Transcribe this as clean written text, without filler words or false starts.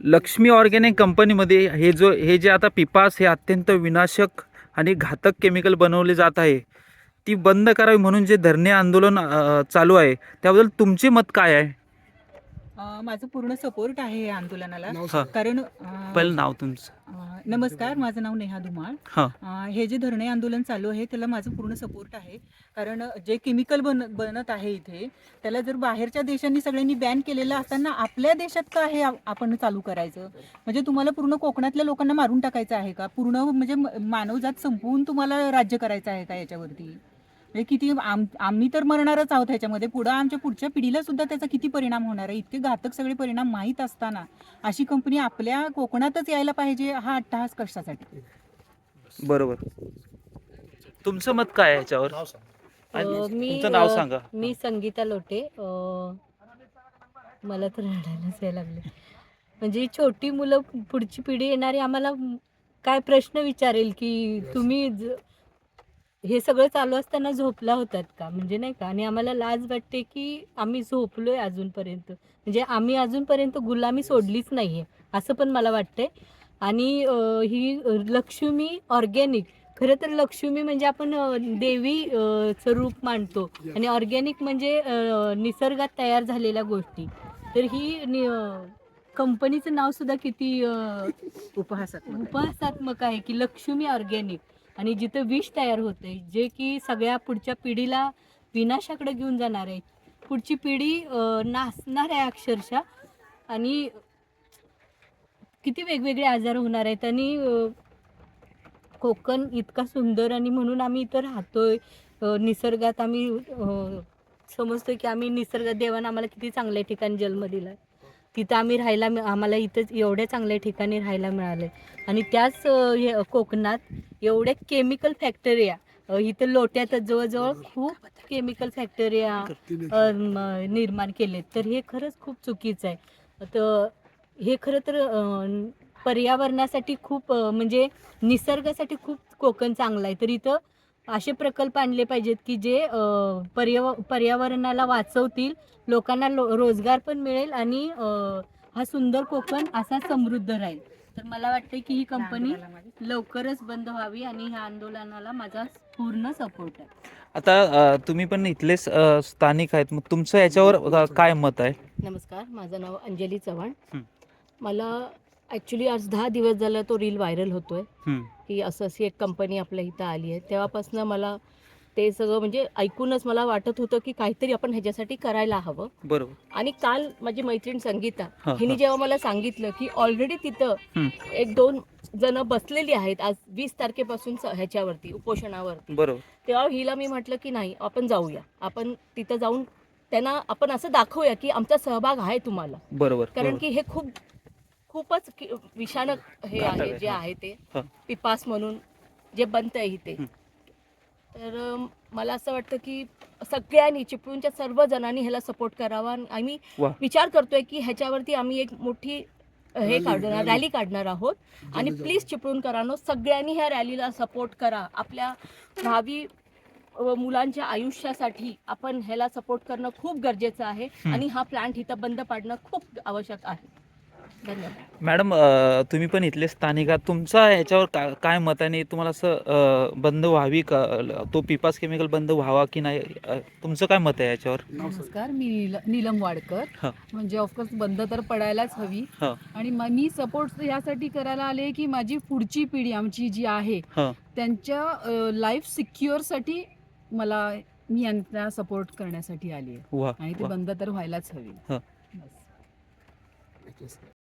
Lakshmi organic कंपनीमध्ये हे जे आता पिपास हे अत्यंत विनाशक आणि घातक केमिकल बनवले जात आहे, ती बंद करावी म्हणून जे धरणे आंदोलन चालू आहे, त्याबद्दल तुमचे मत काय आहे? माझं पूर्ण सपोर्ट आहे या आंदोलनाला. हां, कारण पहिलं नाव तुमचं. नमस्कार, माझं नाव नेहा धुमाळ. हां, हे जे धरणे आंदोलन चालू आहे त्याला माझं पूर्ण सपोर्ट आहे. कारण जे केमिकल बनत आहे इथे, त्याला जर बाहेरच्या देशांनी सगळ्यांनी बॅन केलेलं असताना आपल्या देशात का हे आपण चालू करायचं? म्हणजे तुम्हाला पूर्ण कोकणातल्या लोकांना मारून टाकायचं आहे का? पूर्ण म्हणजे मानवजात संपवून तुम्हाला राज्य करायचं आहे का याच्यावरती? म्हणजे किती आम्ही तर मरणारच आहोत ह्याच्यामध्ये. पुढं आमच्या पुढच्या पिढीला सुद्धा त्याचा किती परिणाम होणार आहे? इतके घातक सगळे परिणाम माहीत असताना अशी कंपनी आपल्या कोकणातच यायला पाहिजे, हा अट्टहास कशासाठी? बरोबर. तुमचं मत काय आहे याच्यावर? तुमचं नाव सांगा. मी संगीता लोटे. मला तर रडायलाच यायला लागले. म्हणजे छोटी मुलं, पुढची पिढी येणारी आम्हाला काय प्रश्न विचारेल की तुम्ही हे सगळं चालू असताना झोपला होतात का, म्हणजे नाही का. आणि आम्हाला लाज वाटते की आम्ही झोपलोय अजूनपर्यंत, म्हणजे आम्ही अजूनपर्यंत गुलामी सोडलीच नाहीये असं पण मला वाटतंय. आणि ही लक्ष्मी ऑर्गॅनिक, खरं तर लक्ष्मी म्हणजे आपण देवी चं रूप मानतो, आणि ऑर्गॅनिक म्हणजे निसर्गात तयार झालेल्या गोष्टी. तर ही कंपनीचं नाव सुद्धा किती उपहासात्मक आहे की लक्ष्मी ऑर्गॅनिक. आणि जिथं विष तयार होते जे की सगळ्या पुढच्या पिढीला विनाशाकडे घेऊन जाणार आहे, पुढची पिढी नासणार आहे अक्षरशः. आणि किती वेगवेगळे आजार होणार आहेत. आणि कोकण इतका सुंदर, आणि म्हणून आम्ही इथं राहतोय निसर्गात. आम्ही समजतोय की आम्ही निसर्गात, देवानं आम्हाला किती चांगल्या ठिकाणी जन्म दिला, तिथं आम्ही राहायला आम्हाला इथंच एवढ्या चांगल्या ठिकाणी राहायला मिळाले. आणि त्याच कोकणात एवढ्या केमिकल फॅक्टऱ्या, इथं लोट्यातच जवळजवळ खूप केमिकल फॅक्टऱ्या निर्माण केलेत. तर हे खरंच खूप चुकीचं आहे. तर हे खरं तर पर्यावरणासाठी खूप म्हणजे निसर्गासाठी खूप कोकण चांगलं आहे. तर इथं असे प्रकल्प आणले पाहिजेत की जे पर्यावरणाला वाचवतील, लोकांना रोजगार पण मिळेल, आणि हा सुंदर कोकण असा समृद्ध राहील. तर मला वाटतं की ही कंपनी लवकरच बंद व्हावी, आणि ह्या आंदोलनाला माझा पूर्ण सपोर्ट आहे. आता तुम्ही पण इथलेच स्थानिक आहेत, मग तुमचं याच्यावर काय मत आहे? नमस्कार, माझं नाव अंजली चव्हाण. हं. मला ॲक्च्युली आज 10 दिवस झालं तो रील व्हायरल होतोय की असं अशी एक कंपनी आपल्या इथं आली आहे. तेव्हापासून मला ते सगळं म्हणजे ऐकूनच मला वाटत होतं की काहीतरी आपण ह्याच्यासाठी करायला हवं. बरोबर. आणि काल माझी मैत्रीण संगीता हां, हिने जेव्हा मला सांगितलं की ऑलरेडी तिथं हं. 1-2 जण बसलेली आहेत आज 20 तारखेपासून ह्याच्यावरती उपोषणावरती, बरोबर. तेव्हा हिला मी म्हटलं की नाही, आपण जाऊया, आपण तिथं जाऊन त्यांना आपण असं दाखवूया की आमचा सहभाग आहे तुम्हाला. बरोबर. कारण की हे खूपच विषाणक हे घातक आहे आहे. जे हां. आहे ते हां. पिपास म्हणून जे बनतंय इथे. हं. तर मला असं वाटतं की सगळ्यांनी, चिपळूणच्या सर्व जणांनी ह्याला सपोर्ट करावा. आम्ही वा. विचार करतोय की ह्याच्यावरती आम्ही एक मोठी रॅली काढणार आहोत. आणि प्लीज चिपळूणकरांनो, सगळ्यांनी ह्या रॅलीला सपोर्ट करा. आपल्या भावी मुलांच्या आयुष्यासाठी आपण ह्याला सपोर्ट करणं खूप गरजेचं आहे. आणि हा प्लांट इथं बंद पाडणं खूप आवश्यक आहे. धन्यवाद. मॅडम, तुम्ही पण इथले स्थानिक आहात, तुमचा याच्यावर काय मत आहे? आणि तुम्हाला असं बंद व्हावी का, तो पिपास केमिकल बंद व्हावा की नाही, तुमचं काय मत आहे याच्यावर? नमस्कार, मी नीलम वाडकर. हां. म्हणजे ऑफकोर्स बंद तर पडायलाच हवी. हां. आणि मी सपोर्ट यासाठी करायला आले की माझी पुढची पिढी आमची जी आहे हां. त्यांच्या लाईफ सिक्युअरसाठी मी यांना सपोर्ट करण्यासाठी आली आहे. वा. आणि ते वा. बंद तर व्हायलाच हवी. हां. बस.